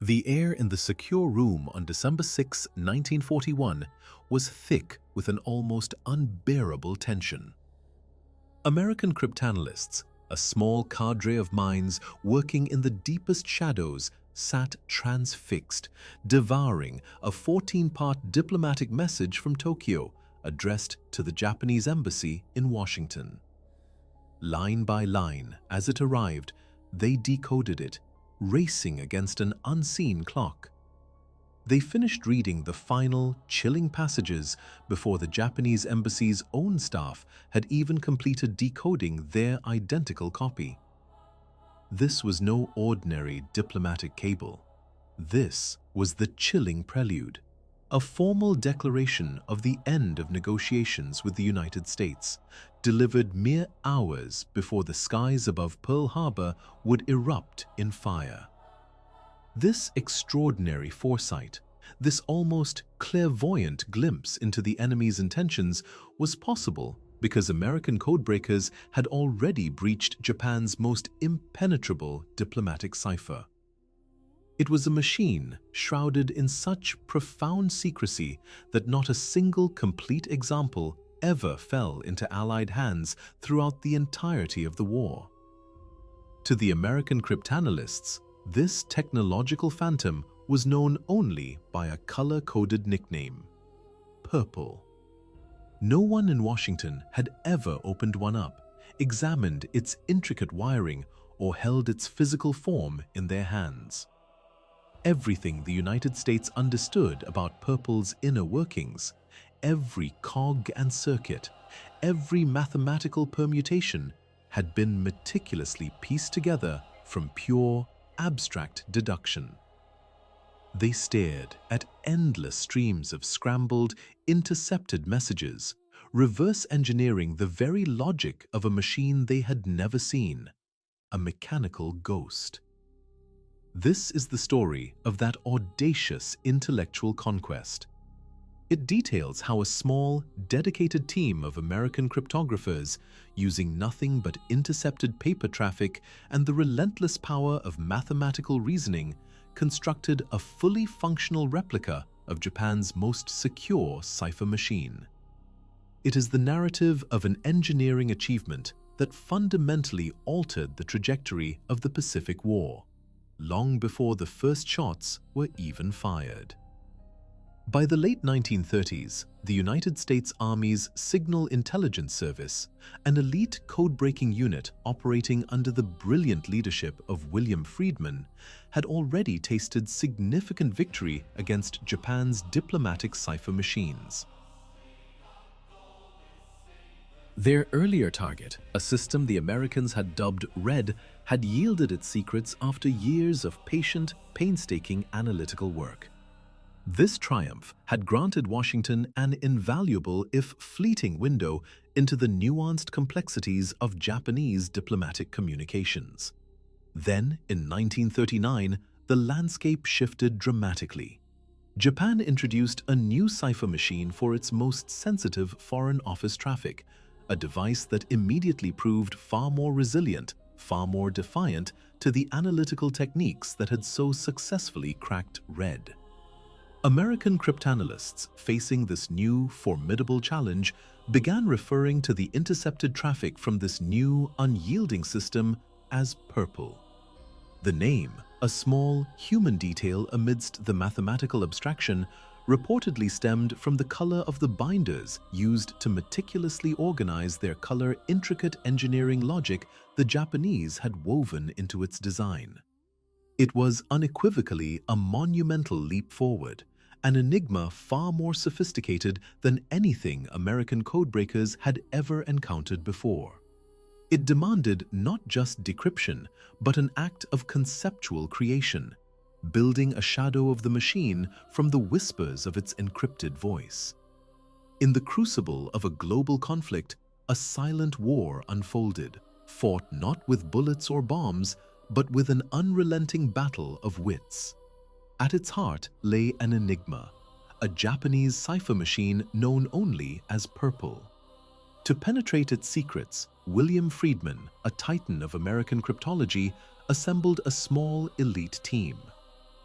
The air in the secure room on December 6, 1941 was thick with an almost unbearable tension. American cryptanalysts, a small cadre of minds working in the deepest shadows, sat transfixed, devouring a 14-part diplomatic message from Tokyo addressed to the Japanese embassy in Washington. Line by line, as it arrived, they decoded it, racing against an unseen clock. They finished reading the final, chilling passages before the Japanese embassy's own staff had even completed decoding their identical copy. This was no ordinary diplomatic cable. This was the chilling prelude, a formal declaration of the end of negotiations with the United States, delivered mere hours before the skies above Pearl Harbor would erupt in fire. This extraordinary foresight, this almost clairvoyant glimpse into the enemy's intentions, was possible because American codebreakers had already breached Japan's most impenetrable diplomatic cipher. It was a machine shrouded in such profound secrecy that not a single complete example ever fell into Allied hands throughout the entirety of the war. To the American cryptanalysts, this technological phantom was known only by a color-coded nickname: purple. No one in Washington had ever opened one up, examined its intricate wiring, or held its physical form in their hands. Everything the United States understood about purple's inner workings, every cog and circuit, every mathematical permutation, had been meticulously pieced together from pure, abstract deduction. They stared at endless streams of scrambled, intercepted messages, reverse engineering the very logic of a machine they had never seen, a mechanical ghost. This is the story of that audacious intellectual conquest. It details how a small, dedicated team of American cryptographers, using nothing but intercepted paper traffic and the relentless power of mathematical reasoning, constructed a fully functional replica of Japan's most secure cipher machine. It is the narrative of an engineering achievement that fundamentally altered the trajectory of the Pacific War, long before the first shots were even fired. By the late 1930s, the United States Army's Signal Intelligence Service, an elite code-breaking unit operating under the brilliant leadership of William Friedman, had already tasted significant victory against Japan's diplomatic cipher machines. Their earlier target, a system the Americans had dubbed Red, had yielded its secrets after years of patient, painstaking analytical work. This triumph had granted Washington an invaluable, if fleeting, window into the nuanced complexities of Japanese diplomatic communications. Then, in 1939, the landscape shifted dramatically. Japan introduced a new cipher machine for its most sensitive foreign office traffic, a device that immediately proved far more resilient, far more defiant to the analytical techniques that had so successfully cracked Red. American cryptanalysts, facing this new, formidable challenge, began referring to the intercepted traffic from this new, unyielding system as purple. The name, a small, human detail amidst the mathematical abstraction, reportedly stemmed from the color of the binders used to meticulously organize their color-intricate engineering logic the Japanese had woven into its design. It was unequivocally a monumental leap forward, an enigma far more sophisticated than anything American codebreakers had ever encountered before. It demanded not just decryption, but an act of conceptual creation, building a shadow of the machine from the whispers of its encrypted voice. In the crucible of a global conflict, a silent war unfolded, fought not with bullets or bombs, but with an unrelenting battle of wits. At its heart lay an enigma, a Japanese cipher machine known only as Purple. To penetrate its secrets, William Friedman, a titan of American cryptology, assembled a small elite team.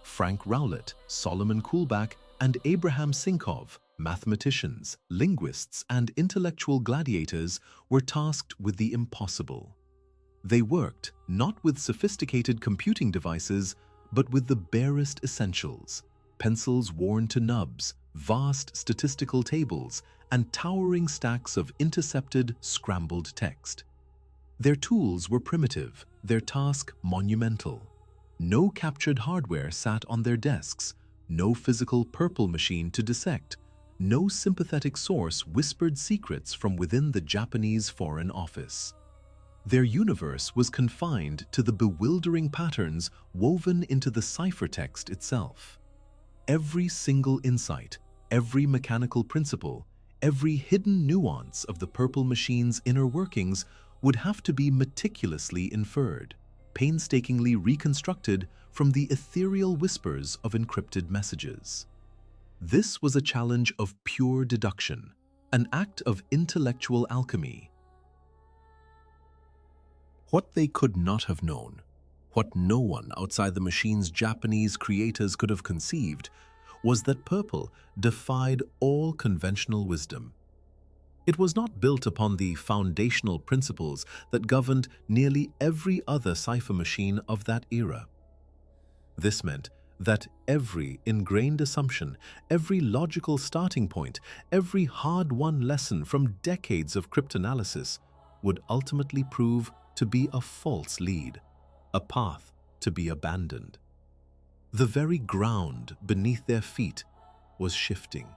Frank Rowlett, Solomon Kullback, and Abraham Sinkov, mathematicians, linguists, and intellectual gladiators, were tasked with the impossible. They worked not with sophisticated computing devices, but with the barest essentials: pencils worn to nubs, vast statistical tables, and towering stacks of intercepted, scrambled text. Their tools were primitive, their task monumental. No captured hardware sat on their desks, no physical purple machine to dissect, no sympathetic source whispered secrets from within the Japanese Foreign Office. Their universe was confined to the bewildering patterns woven into the ciphertext itself. Every single insight, every mechanical principle, every hidden nuance of the purple machine's inner workings would have to be meticulously inferred, painstakingly reconstructed from the ethereal whispers of encrypted messages. This was a challenge of pure deduction, an act of intellectual alchemy. What they could not have known, what no one outside the machine's Japanese creators could have conceived, was that purple defied all conventional wisdom. It was not built upon the foundational principles that governed nearly every other cipher machine of that era. This meant that every ingrained assumption, every logical starting point, every hard-won lesson from decades of cryptanalysis would ultimately prove to be a false lead, a path to be abandoned. The very ground beneath their feet was shifting.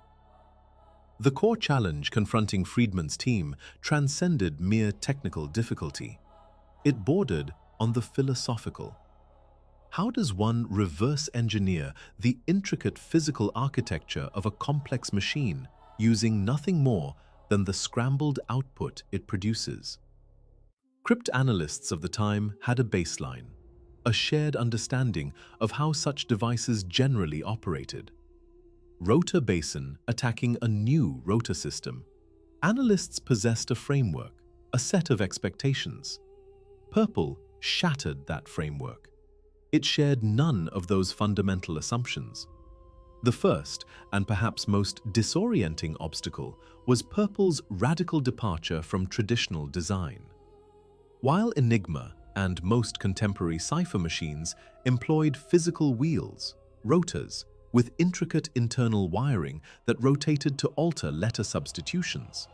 The core challenge confronting Friedman's team transcended mere technical difficulty. It bordered on the philosophical. How does one reverse engineer the intricate physical architecture of a complex machine using nothing more than the scrambled output it produces? Cryptanalysts of the time had a baseline, a shared understanding of how such devices generally operated. Rotor Basin attacking a new rotor system. Analysts possessed a framework, a set of expectations. Purple shattered that framework. It shared none of those fundamental assumptions. The first, and perhaps most disorienting obstacle, was Purple's radical departure from traditional design. While Enigma and most contemporary cipher machines employed physical wheels, rotors, with intricate internal wiring that rotated to alter letter substitutions,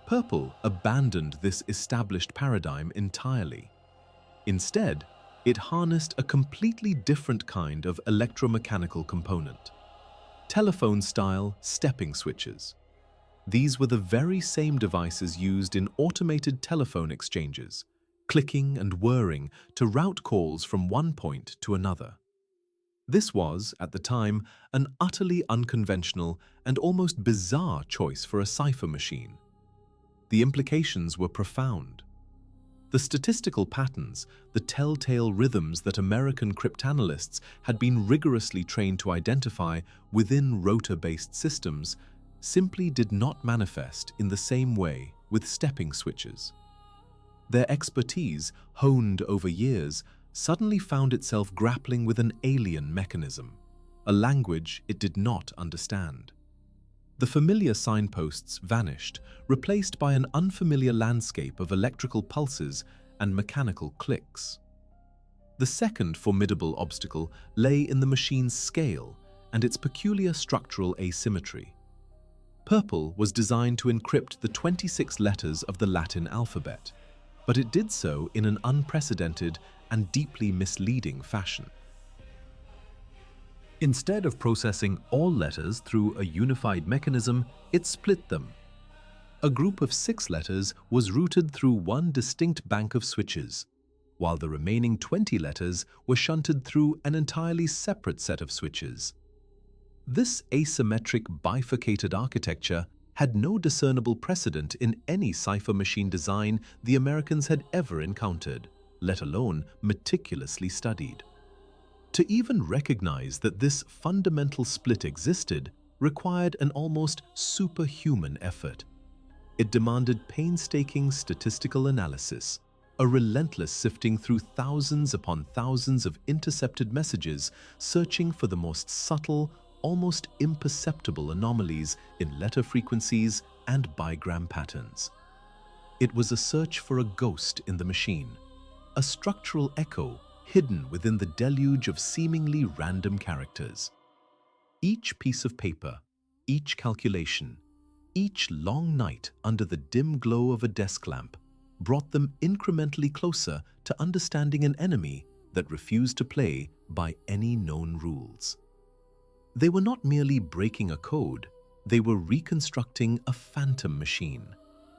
Purple abandoned this established paradigm entirely. Instead, it harnessed a completely different kind of electromechanical component: telephone-style stepping switches. These were the very same devices used in automated telephone exchanges, clicking and whirring to route calls from one point to another. This was, at the time, an utterly unconventional and almost bizarre choice for a cipher machine. The implications were profound. The statistical patterns, the telltale rhythms that American cryptanalysts had been rigorously trained to identify within rotor-based systems, simply did not manifest in the same way with stepping switches. Their expertise, honed over years, suddenly found itself grappling with an alien mechanism, a language it did not understand. The familiar signposts vanished, replaced by an unfamiliar landscape of electrical pulses and mechanical clicks. The second formidable obstacle lay in the machine's scale and its peculiar structural asymmetry. Purple was designed to encrypt the 26 letters of the Latin alphabet, but it did so in an unprecedented and deeply misleading fashion. Instead of processing all letters through a unified mechanism, it split them. A group of 6 letters was routed through one distinct bank of switches, while the remaining 20 letters were shunted through an entirely separate set of switches. This asymmetric bifurcated architecture had no discernible precedent in any cipher machine design the Americans had ever encountered, let alone meticulously studied. To even recognize that this fundamental split existed required an almost superhuman effort. It demanded painstaking statistical analysis, a relentless sifting through thousands upon thousands of intercepted messages, searching for the most subtle, almost imperceptible anomalies in letter frequencies and bigram patterns. It was a search for a ghost in the machine, a structural echo hidden within the deluge of seemingly random characters. Each piece of paper, each calculation, each long night under the dim glow of a desk lamp brought them incrementally closer to understanding an enemy that refused to play by any known rules. They were not merely breaking a code, they were reconstructing a phantom machine,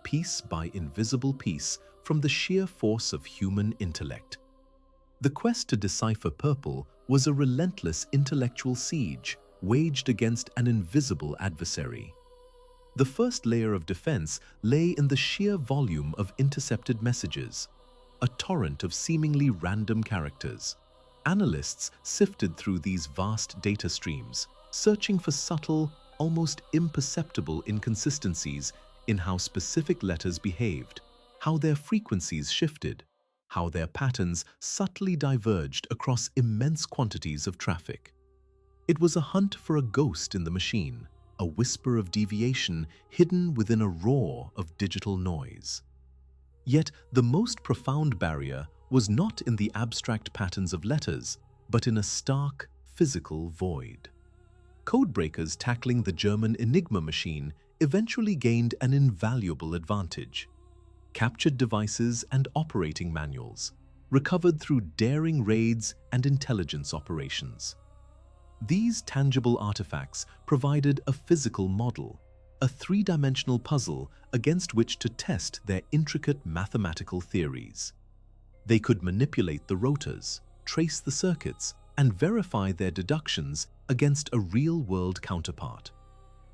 piece by invisible piece from the sheer force of human intellect. The quest to decipher purple was a relentless intellectual siege waged against an invisible adversary. The first layer of defense lay in the sheer volume of intercepted messages, a torrent of seemingly random characters. Analysts sifted through these vast data streams, searching for subtle, almost imperceptible inconsistencies in how specific letters behaved, how their frequencies shifted, how their patterns subtly diverged across immense quantities of traffic. It was a hunt for a ghost in the machine, a whisper of deviation hidden within a roar of digital noise. Yet the most profound barrier was not in the abstract patterns of letters, but in a stark, physical void. Codebreakers tackling the German Enigma machine eventually gained an invaluable advantage. Captured devices and operating manuals, recovered through daring raids and intelligence operations. These tangible artifacts provided a physical model, a three-dimensional puzzle against which to test their intricate mathematical theories. They could manipulate the rotors, trace the circuits, and verify their deductions against a real-world counterpart.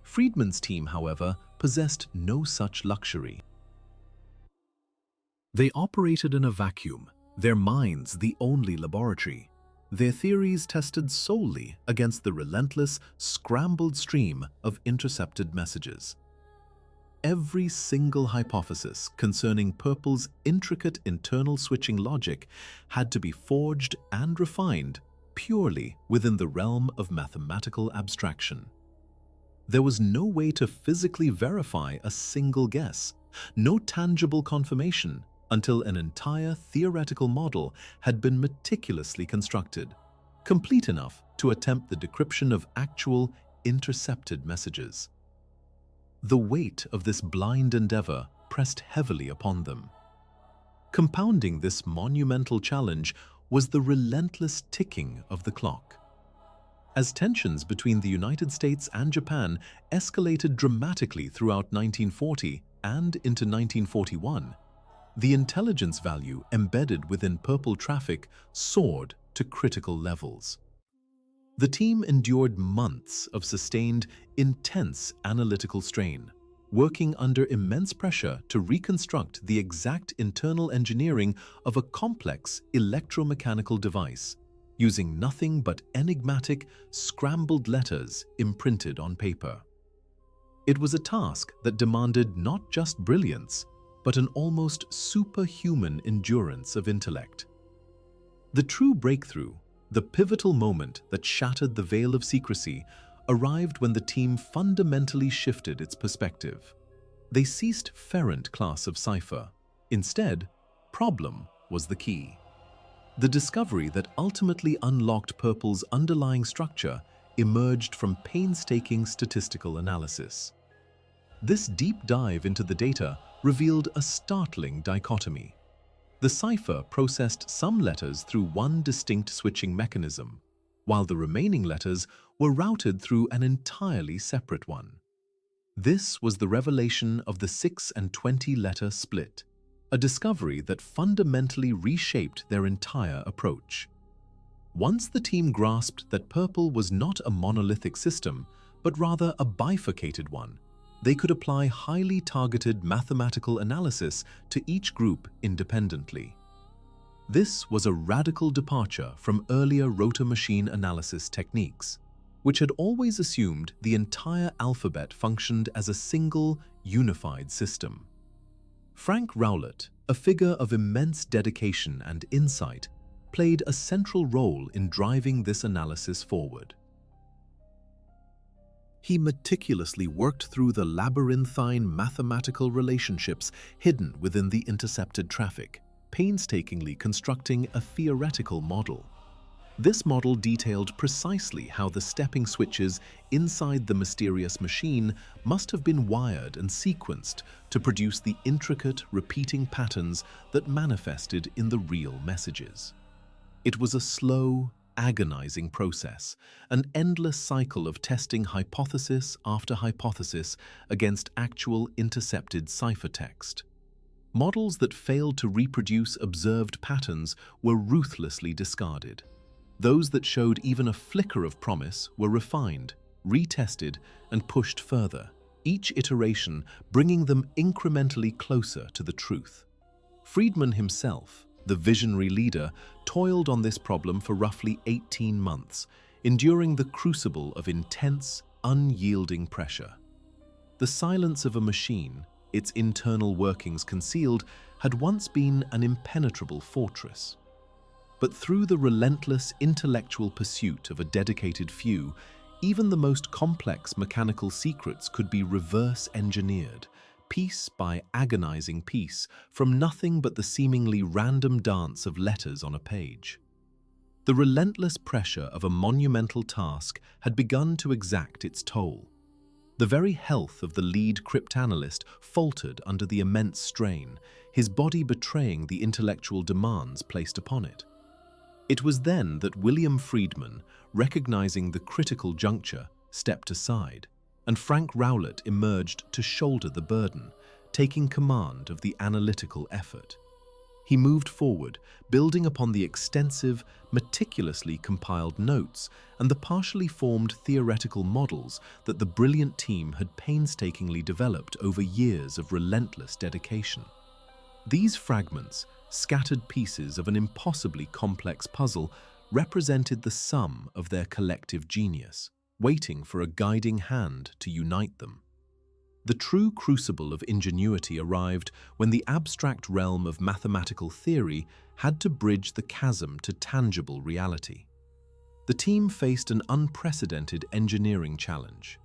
Friedman's team, however, possessed no such luxury. They operated in a vacuum, their minds the only laboratory. Their theories tested solely against the relentless, scrambled stream of intercepted messages. Every single hypothesis concerning purple's intricate internal switching logic had to be forged and refined purely within the realm of mathematical abstraction. There was no way to physically verify a single guess, no tangible confirmation, until an entire theoretical model had been meticulously constructed, complete enough to attempt the decryption of actual intercepted messages. The weight of this blind endeavor pressed heavily upon them. Compounding this monumental challenge was the relentless ticking of the clock. As tensions between the United States and Japan escalated dramatically throughout 1940 and into 1941, the intelligence value embedded within purple traffic soared to critical levels. The team endured months of sustained, intense analytical strain, working under immense pressure to reconstruct the exact internal engineering of a complex electromechanical device, using nothing but enigmatic, scrambled letters imprinted on paper. It was a task that demanded not just brilliance, but an almost superhuman endurance of intellect. The true breakthrough, the pivotal moment that shattered the veil of secrecy, arrived when the team fundamentally shifted its perspective. They ceased Ferrant class of cipher. Instead, problem was the key. The discovery that ultimately unlocked purple's underlying structure emerged from painstaking statistical analysis. This deep dive into the data revealed a startling dichotomy. The cipher processed some letters through one distinct switching mechanism, while the remaining letters were routed through an entirely separate one. This was the revelation of the 6 and 20 letter split, a discovery that fundamentally reshaped their entire approach. Once the team grasped that purple was not a monolithic system, but rather a bifurcated one, they could apply highly targeted mathematical analysis to each group independently. This was a radical departure from earlier rotor machine analysis techniques, which had always assumed the entire alphabet functioned as a single, unified system. Frank Rowlett, a figure of immense dedication and insight, played a central role in driving this analysis forward. He meticulously worked through the labyrinthine mathematical relationships hidden within the intercepted traffic, painstakingly constructing a theoretical model. This model detailed precisely how the stepping switches inside the mysterious machine must have been wired and sequenced to produce the intricate, repeating patterns that manifested in the real messages. It was a slow, agonizing process, an endless cycle of testing hypothesis after hypothesis against actual intercepted ciphertext. Models that failed to reproduce observed patterns were ruthlessly discarded. Those that showed even a flicker of promise were refined, retested, and pushed further, each iteration bringing them incrementally closer to the truth. Friedman himself, the visionary leader, toiled on this problem for roughly 18 months, enduring the crucible of intense, unyielding pressure. The silence of a machine, its internal workings concealed, had once been an impenetrable fortress. But through the relentless intellectual pursuit of a dedicated few, even the most complex mechanical secrets could be reverse-engineered, piece by agonizing piece, from nothing but the seemingly random dance of letters on a page. The relentless pressure of a monumental task had begun to exact its toll. The very health of the lead cryptanalyst faltered under the immense strain, his body betraying the intellectual demands placed upon it. It was then that William Friedman, recognizing the critical juncture, stepped aside, and Frank Rowlett emerged to shoulder the burden, taking command of the analytical effort. He moved forward, building upon the extensive, meticulously compiled notes and the partially formed theoretical models that the brilliant team had painstakingly developed over years of relentless dedication. These fragments, scattered pieces of an impossibly complex puzzle, represented the sum of their collective genius, waiting for a guiding hand to unite them. The true crucible of ingenuity arrived when the abstract realm of mathematical theory had to bridge the chasm to tangible reality. The team faced an unprecedented engineering challenge: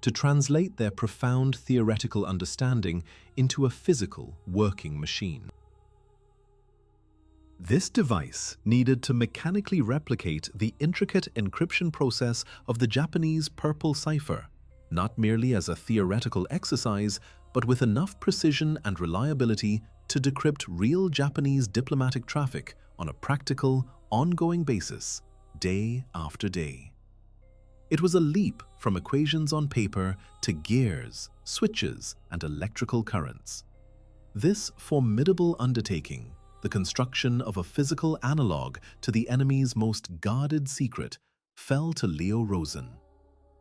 to translate their profound theoretical understanding into a physical, working machine. This device needed to mechanically replicate the intricate encryption process of the Japanese purple cipher, not merely as a theoretical exercise, but with enough precision and reliability to decrypt real Japanese diplomatic traffic on a practical, ongoing basis, day after day. It was a leap from equations on paper to gears, switches, and electrical currents. This formidable undertaking, the construction of a physical analog to the enemy's most guarded secret, fell to Leo Rosen.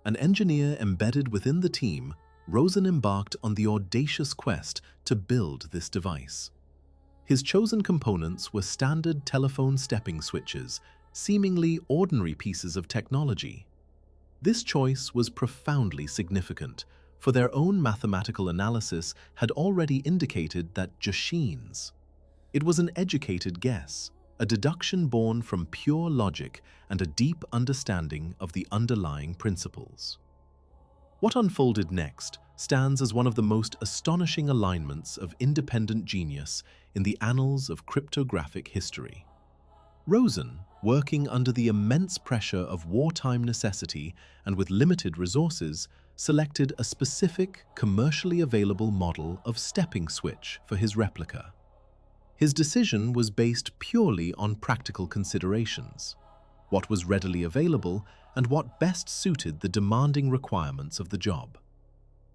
An engineer embedded within the team, Rosen embarked on the audacious quest to build this device. His chosen components were standard telephone stepping switches, seemingly ordinary pieces of technology. This choice was profoundly significant, for their own mathematical analysis had already indicated that Jasheen's. It was an educated guess, a deduction born from pure logic and a deep understanding of the underlying principles. What unfolded next stands as one of the most astonishing alignments of independent genius in the annals of cryptographic history. Rosen, working under the immense pressure of wartime necessity and with limited resources, selected a specific, commercially available model of stepping switch for his replica. His decision was based purely on practical considerations: what was readily available and what best suited the demanding requirements of the job.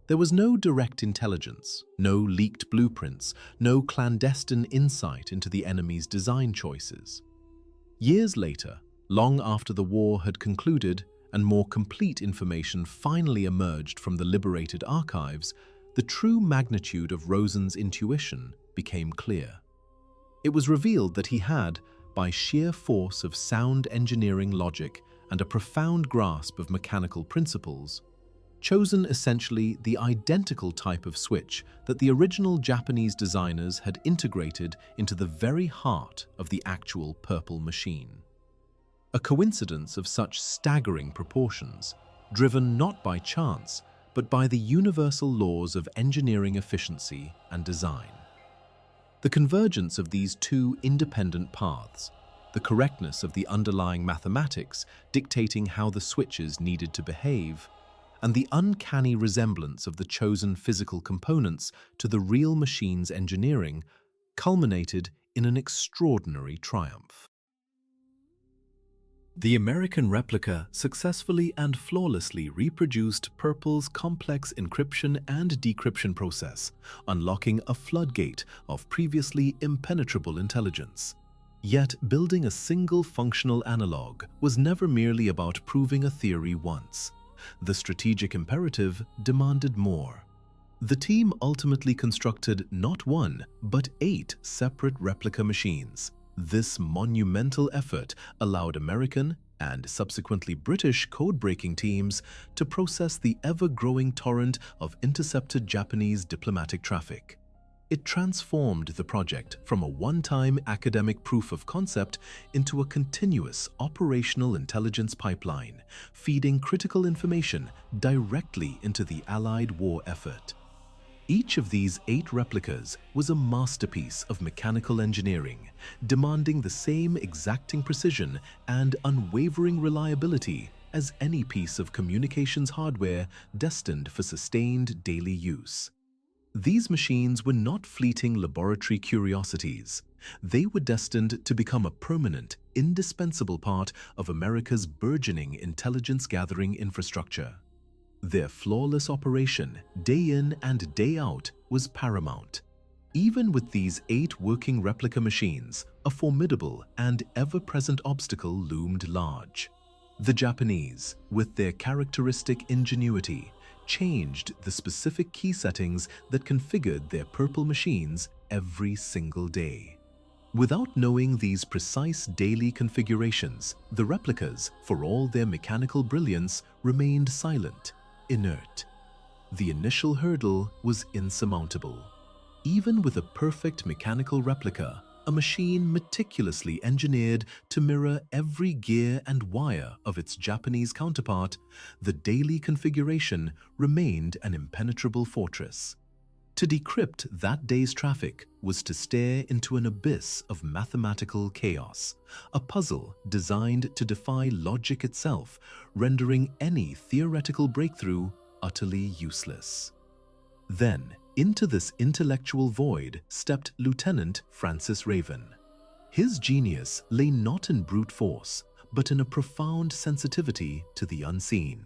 There was no direct intelligence, no leaked blueprints, no clandestine insight into the enemy's design choices. Years later, long after the war had concluded and more complete information finally emerged from the liberated archives, the true magnitude of Rosen's intuition became clear. It was revealed that he had, by sheer force of sound engineering logic and a profound grasp of mechanical principles, chosen essentially the identical type of switch that the original Japanese designers had integrated into the very heart of the actual purple machine. A coincidence of such staggering proportions, driven not by chance, but by the universal laws of engineering efficiency and design. The convergence of these two independent paths, the correctness of the underlying mathematics dictating how the switches needed to behave, and the uncanny resemblance of the chosen physical components to the real machine's engineering, culminated in an extraordinary triumph. The American replica successfully and flawlessly reproduced Purple's complex encryption and decryption process, unlocking a floodgate of previously impenetrable intelligence. Yet, building a single functional analog was never merely about proving a theory once. The strategic imperative demanded more. The team ultimately constructed not one, but 8 separate replica machines. This monumental effort allowed American and subsequently British code-breaking teams to process the ever-growing torrent of intercepted Japanese diplomatic traffic. It transformed the project from a one-time academic proof of concept into a continuous operational intelligence pipeline, feeding critical information directly into the Allied war effort. Each of these 8 replicas was a masterpiece of mechanical engineering, demanding the same exacting precision and unwavering reliability as any piece of communications hardware destined for sustained daily use. These machines were not fleeting laboratory curiosities. They were destined to become a permanent, indispensable part of America's burgeoning intelligence-gathering infrastructure. Their flawless operation, day in and day out, was paramount. Even with these 8 working replica machines, a formidable and ever-present obstacle loomed large. The Japanese, with their characteristic ingenuity, changed the specific key settings that configured their purple machines every single day. Without knowing these precise daily configurations, the replicas, for all their mechanical brilliance, remained silent, inert. The initial hurdle was insurmountable. Even with a perfect mechanical replica, a machine meticulously engineered to mirror every gear and wire of its Japanese counterpart, the daily configuration remained an impenetrable fortress. To decrypt that day's traffic was to stare into an abyss of mathematical chaos, a puzzle designed to defy logic itself, rendering any theoretical breakthrough utterly useless. Then, into this intellectual void stepped Lieutenant Francis Raven. His genius lay not in brute force, but in a profound sensitivity to the unseen.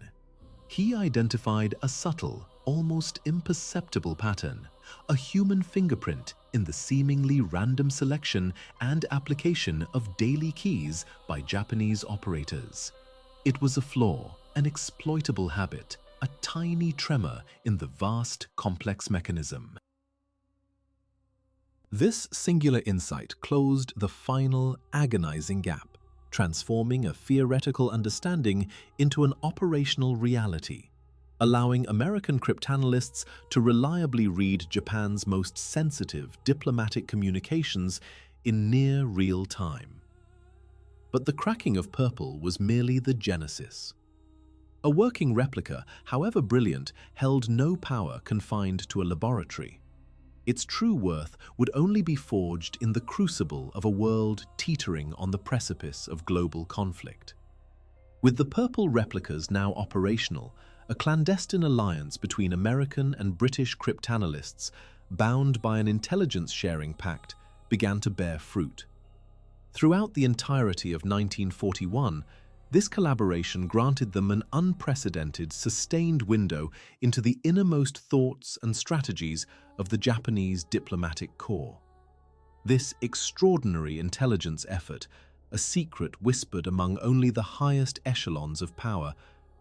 He identified a subtle, almost imperceptible pattern, a human fingerprint in the seemingly random selection and application of daily keys by Japanese operators. It was a flaw, an exploitable habit, a tiny tremor in the vast, complex mechanism. This singular insight closed the final, agonizing gap, transforming a theoretical understanding into an operational reality, allowing American cryptanalysts to reliably read Japan's most sensitive diplomatic communications in near real time. But the cracking of Purple was merely the genesis. A working replica, however brilliant, held no power confined to a laboratory. Its true worth would only be forged in the crucible of a world teetering on the precipice of global conflict. With the Purple replicas now operational, a clandestine alliance between American and British cryptanalysts, bound by an intelligence-sharing pact, began to bear fruit. Throughout the entirety of 1941, this collaboration granted them an unprecedented, sustained window into the innermost thoughts and strategies of the Japanese diplomatic corps. This extraordinary intelligence effort, a secret whispered among only the highest echelons of power,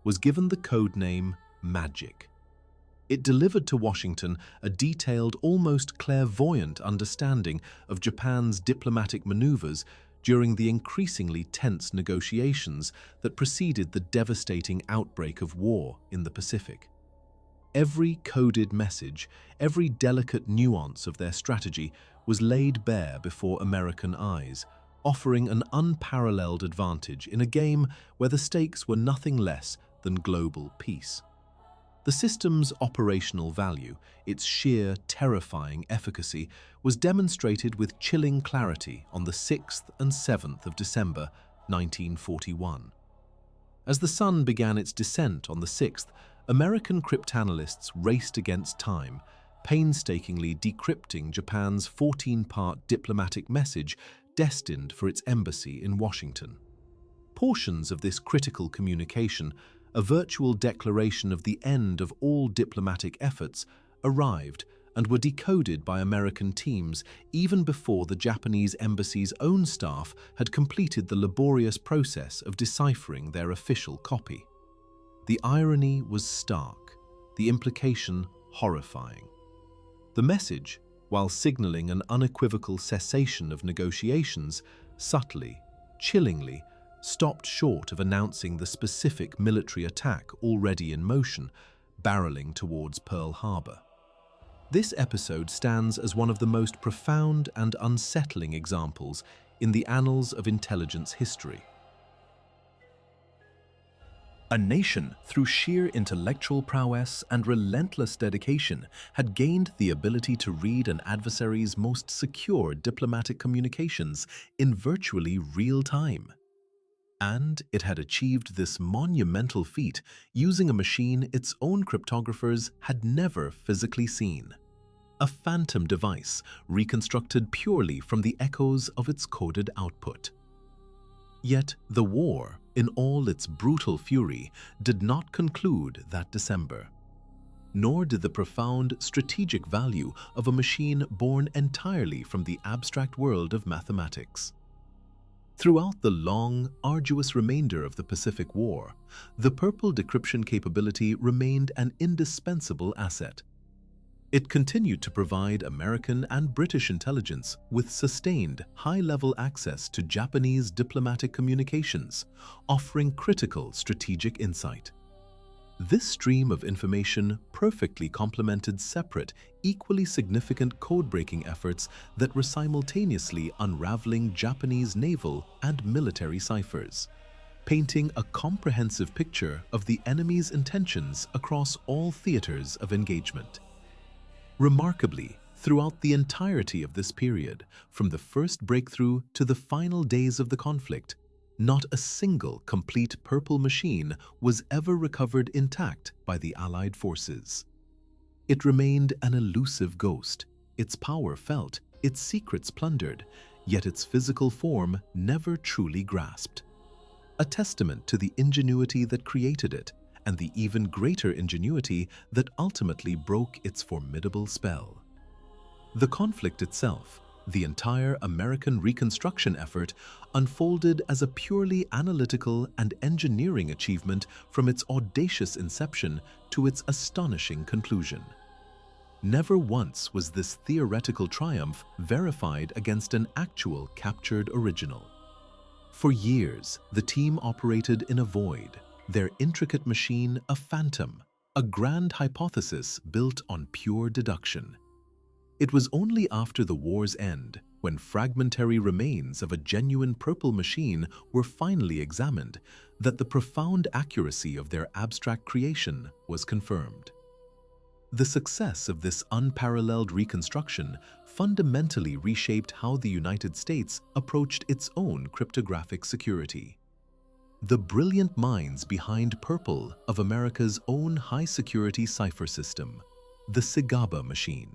was given the code name Magic. It delivered to Washington a detailed, almost clairvoyant understanding of Japan's diplomatic maneuvers during the increasingly tense negotiations that preceded the devastating outbreak of war in the Pacific. Every coded message, every delicate nuance of their strategy was laid bare before American eyes, offering an unparalleled advantage in a game where the stakes were nothing less than global peace. The system's operational value, its sheer terrifying efficacy, was demonstrated with chilling clarity on the 6th and 7th of December 1941. As the sun began its descent on the 6th, American cryptanalysts raced against time, painstakingly decrypting Japan's 14-part diplomatic message destined for its embassy in Washington. Portions of this critical communication, a virtual declaration of the end of all diplomatic efforts, arrived and were decoded by American teams even before the Japanese embassy's own staff had completed the laborious process of deciphering their official copy. The irony was stark, the implication horrifying. The message, while signaling an unequivocal cessation of negotiations, subtly, chillingly, stopped short of announcing the specific military attack already in motion, barreling towards Pearl Harbor. This episode stands as one of the most profound and unsettling examples in the annals of intelligence history. A nation, through sheer intellectual prowess and relentless dedication, had gained the ability to read an adversary's most secure diplomatic communications in virtually real time. And it had achieved this monumental feat using a machine its own cryptographers had never physically seen. A phantom device reconstructed purely from the echoes of its coded output. Yet the war, in all its brutal fury, did not conclude that December. Nor did the profound strategic value of a machine born entirely from the abstract world of mathematics. Throughout the long, arduous remainder of the Pacific War, the purple decryption capability remained an indispensable asset. It continued to provide American and British intelligence with sustained, high-level access to Japanese diplomatic communications, offering critical strategic insight. This stream of information perfectly complemented separate, equally significant code-breaking efforts that were simultaneously unraveling Japanese naval and military ciphers, painting a comprehensive picture of the enemy's intentions across all theaters of engagement. Remarkably, throughout the entirety of this period, from the first breakthrough to the final days of the conflict, not a single complete purple machine was ever recovered intact by the Allied forces. It remained an elusive ghost, its power felt, its secrets plundered, yet its physical form never truly grasped. A testament to the ingenuity that created it, and the even greater ingenuity that ultimately broke its formidable spell. The conflict itself, the entire American reconstruction effort, unfolded as a purely analytical and engineering achievement from its audacious inception to its astonishing conclusion. Never once was this theoretical triumph verified against an actual captured original. For years, the team operated in a void, their intricate machine a phantom, a grand hypothesis built on pure deduction. It was only after the war's end, when fragmentary remains of a genuine purple machine were finally examined, that the profound accuracy of their abstract creation was confirmed. The success of this unparalleled reconstruction fundamentally reshaped how the United States approached its own cryptographic security. The brilliant minds behind Purple of America's own high-security cipher system, the Sigaba machine.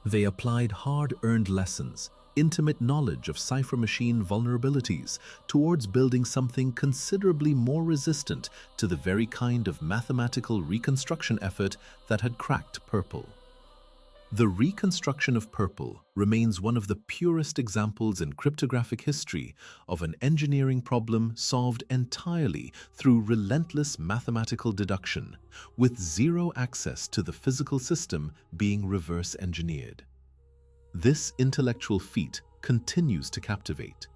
They applied hard-earned lessons, intimate knowledge of cipher machine vulnerabilities towards building something considerably more resistant to the very kind of mathematical reconstruction effort that had cracked Purple. The reconstruction of Purple remains one of the purest examples in cryptographic history of an engineering problem solved entirely through relentless mathematical deduction, with zero access to the physical system being reverse engineered. This intellectual feat continues to captivate,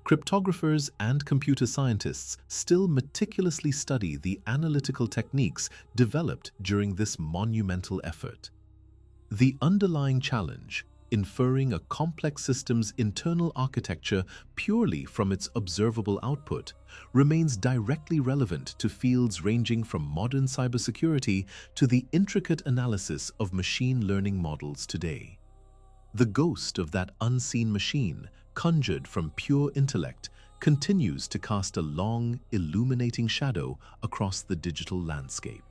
Cryptographers and computer scientists still meticulously study the analytical techniques developed during this monumental effort. The underlying challenge, inferring a complex system's internal architecture purely from its observable output, remains directly relevant to fields ranging from modern cybersecurity to the intricate analysis of machine learning models today. The ghost of that unseen machine, conjured from pure intellect, continues to cast a long, illuminating shadow across the digital landscape.